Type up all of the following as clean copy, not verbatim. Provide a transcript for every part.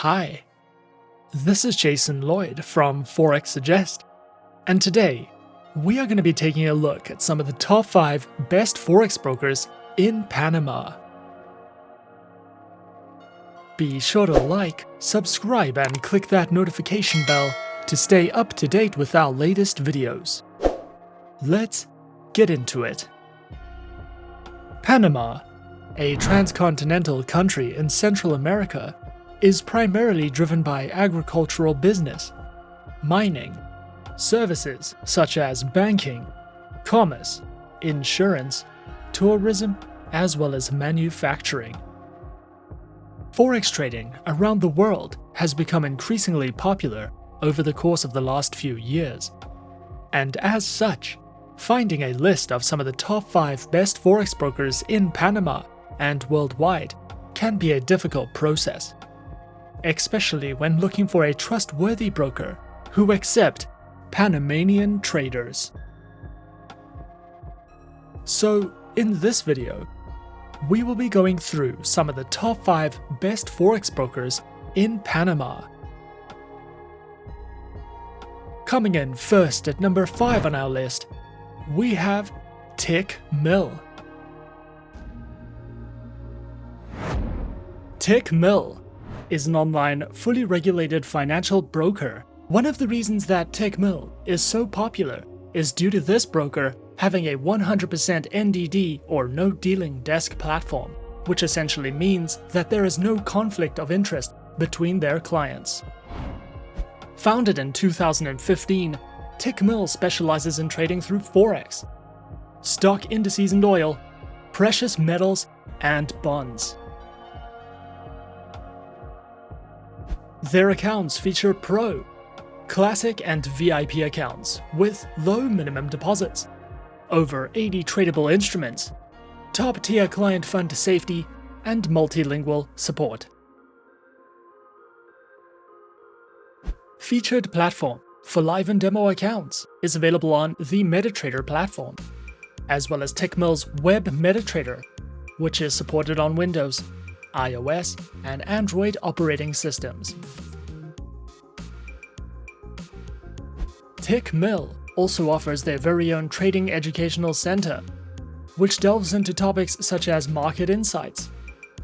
Hi, this is Jason Lloyd from Forexsuggest, and today we are going to be taking a look at some of the top 5 best Forex brokers in Panama. Be sure to like, subscribe, and click that notification bell to stay up to date with our latest videos. Let's get into it. Panama, a transcontinental country in Central America, is primarily driven by agricultural business, mining, services such as banking, commerce, insurance, tourism, as well as manufacturing. Forex trading around the world has become increasingly popular over the course of the last few years, and as such, finding a list of some of the top 5 best Forex brokers in Panama and worldwide can be a difficult process, especially when looking for a trustworthy broker who accept Panamanian traders. So, in this video, we will be going through some of the top 5 best Forex brokers in Panama. Coming in first at number 5 on our list, we have Tickmill. Tickmill is an online, fully regulated financial broker. One of the reasons that Tickmill is so popular is due to this broker having a 100% NDD or no dealing desk platform, which essentially means that there is no conflict of interest between their clients. Founded in 2015, Tickmill specializes in trading through Forex, stock indices and oil, precious metals, and bonds. Their accounts feature Pro, Classic, and VIP accounts with low minimum deposits, over 80 tradable instruments, top-tier client fund safety, and multilingual support. Featured platform for live and demo accounts is available on the MetaTrader platform, as well as Tickmill's Web MetaTrader, which is supported on Windows, iOS, and Android operating systems. Tickmill also offers their very own trading educational center, which delves into topics such as market insights,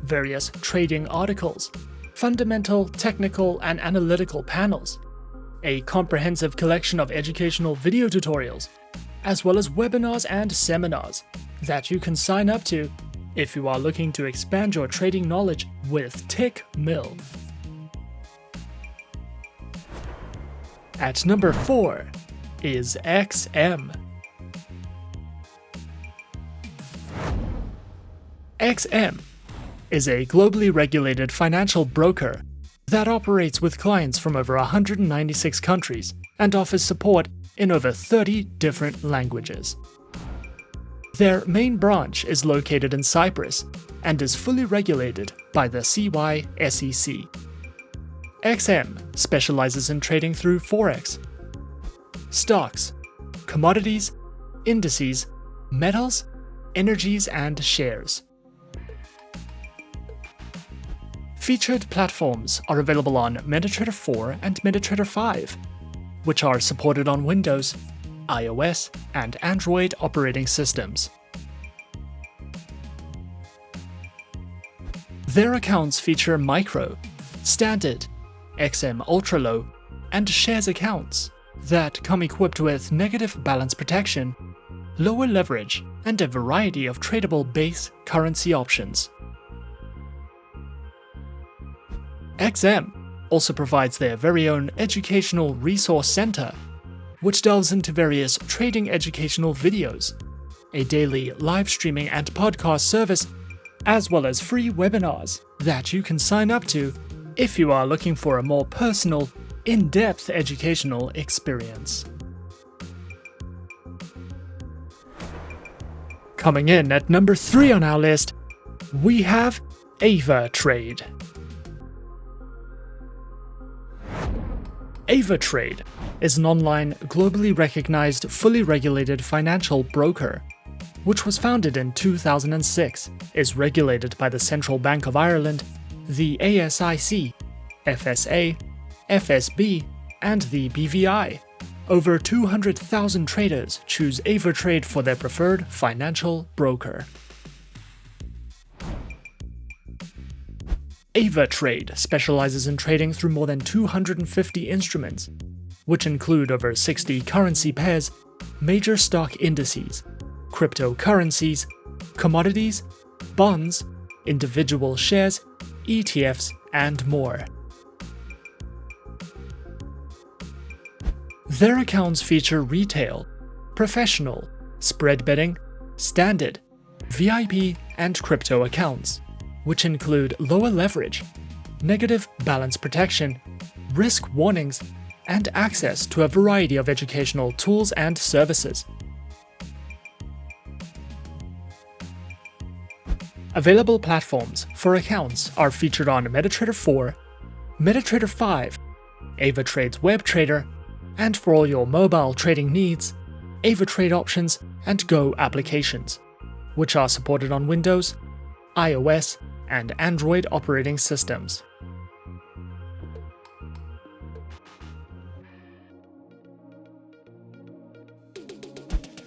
various trading articles, fundamental, technical, and analytical panels, a comprehensive collection of educational video tutorials, as well as webinars and seminars that you can sign up to if you are looking to expand your trading knowledge with Tickmill. At number 4 is XM. XM is a globally regulated financial broker that operates with clients from over 196 countries and offers support in over 30 different languages. Their main branch is located in Cyprus and is fully regulated by the CYSEC. XM specializes in trading through Forex, stocks, commodities, indices, metals, energies, and shares. Featured platforms are available on MetaTrader 4 and MetaTrader 5, which are supported on Windows, iOS, and Android operating systems. Their accounts feature Micro, Standard, XM Ultra Low, and Shares accounts that come equipped with negative balance protection, lower leverage, and a variety of tradable base currency options. XM also provides their very own educational resource center, which delves into various trading educational videos, a daily live streaming and podcast service, as well as free webinars that you can sign up to if you are looking for a more personal, in-depth educational experience. Coming in at number 3 on our list, we have Avatrade. Avatrade is an online, globally recognized, fully regulated financial broker, which was founded in 2006, is regulated by the Central Bank of Ireland, the ASIC, FSA, FSB, and the BVI. Over 200,000 traders choose Avatrade for their preferred financial broker. Avatrade specializes in trading through more than 250 instruments, which include over 60 currency pairs, major stock indices, cryptocurrencies, commodities, bonds, individual shares, ETFs, and more. Their accounts feature retail, professional, spread betting, standard, VIP, and crypto accounts, which include lower leverage, negative balance protection, risk warnings, and access to a variety of educational tools and services. Available platforms for accounts are featured on MetaTrader 4, MetaTrader 5, Avatrade's Web Trader, and for all your mobile trading needs, Avatrade Options and Go applications, which are supported on Windows, iOS, and Android operating systems.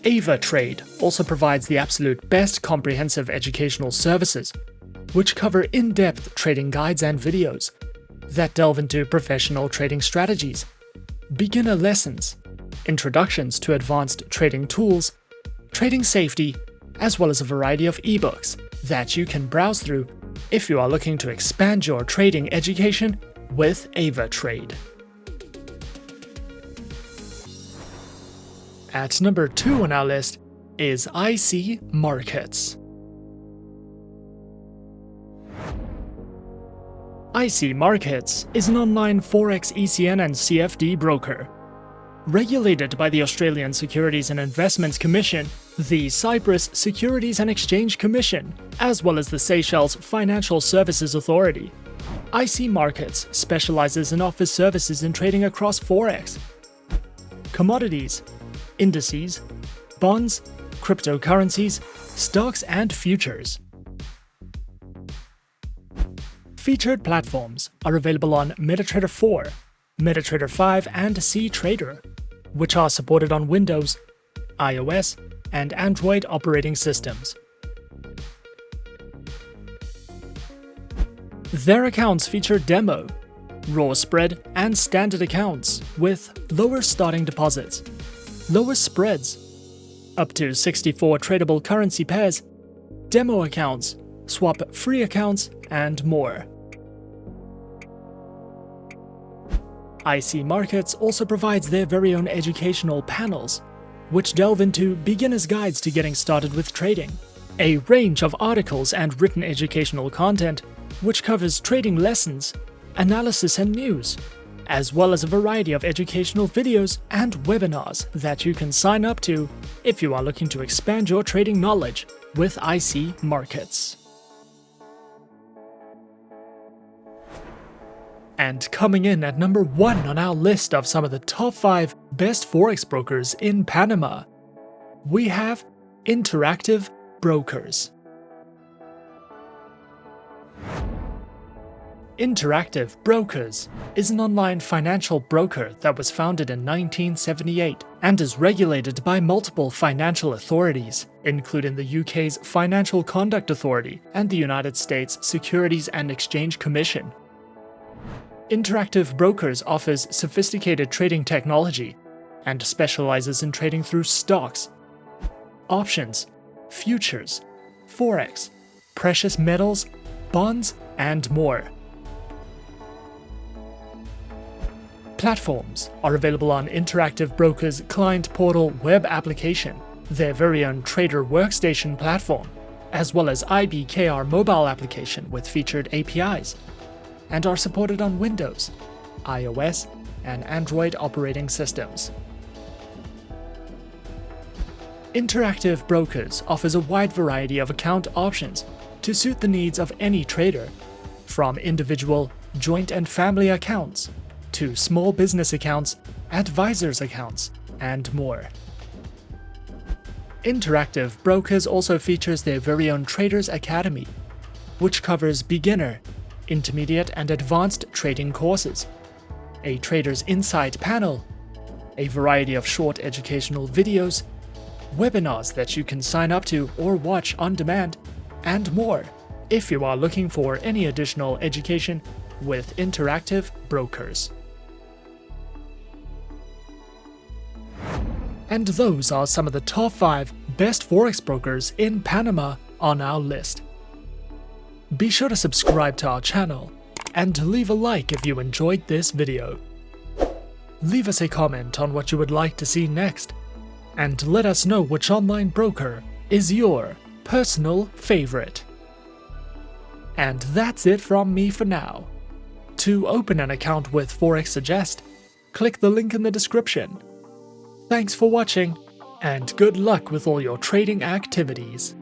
Avatrade also provides the absolute best comprehensive educational services, which cover in-depth trading guides and videos that delve into professional trading strategies, beginner lessons, introductions to advanced trading tools, trading safety, as well as a variety of ebooks that you can browse through if you are looking to expand your trading education with Avatrade. At number 2 on our list is IC Markets. IC Markets is an online Forex ECN and CFD broker. Regulated by the Australian Securities and Investments Commission, the Cyprus Securities and Exchange Commission, as well as the Seychelles Financial Services Authority. IC Markets specializes and offers services in trading across Forex, commodities, indices, bonds, cryptocurrencies, stocks, and futures. Featured platforms are available on MetaTrader 4, MetaTrader 5, and CTrader, which are supported on Windows, iOS, and Android operating systems. Their accounts feature demo, raw spread, and standard accounts with lower starting deposits, lower spreads, up to 64 tradable currency pairs, demo accounts, swap-free accounts, and more. IC Markets also provides their very own educational panels, which delve into beginner's guides to getting started with trading, a range of articles and written educational content which covers trading lessons, analysis, and news, as well as a variety of educational videos and webinars that you can sign up to if you are looking to expand your trading knowledge with IC Markets. And coming in at number 1 on our list of some of the top 5 best Forex brokers in Panama, we have Interactive Brokers. Interactive Brokers is an online financial broker that was founded in 1978 and is regulated by multiple financial authorities, including the UK's Financial Conduct Authority and the United States Securities and Exchange Commission. Interactive Brokers offers sophisticated trading technology and specializes in trading through stocks, options, futures, Forex, precious metals, bonds, and more. Platforms are available on Interactive Brokers' client portal web application, their very own Trader Workstation platform, as well as IBKR mobile application with featured APIs, and are supported on Windows, iOS, and Android operating systems. Interactive Brokers offers a wide variety of account options to suit the needs of any trader, from individual, joint, and family accounts to small business accounts, advisors accounts, and more. Interactive Brokers also features their very own Traders Academy, which covers beginner, intermediate and advanced trading courses, a Trader's Insight panel, a variety of short educational videos, webinars that you can sign up to or watch on demand, and more if you are looking for any additional education with interactive brokers. And those are some of the top 5 best Forex brokers in Panama on our list. Be sure to subscribe to our channel and leave a like if you enjoyed this video. Leave us a comment on what you would like to see next, and let us know which online broker is your personal favorite. And that's it from me for now. To open an account with Forexsuggest, click the link in the description. Thanks for watching, and good luck with all your trading activities.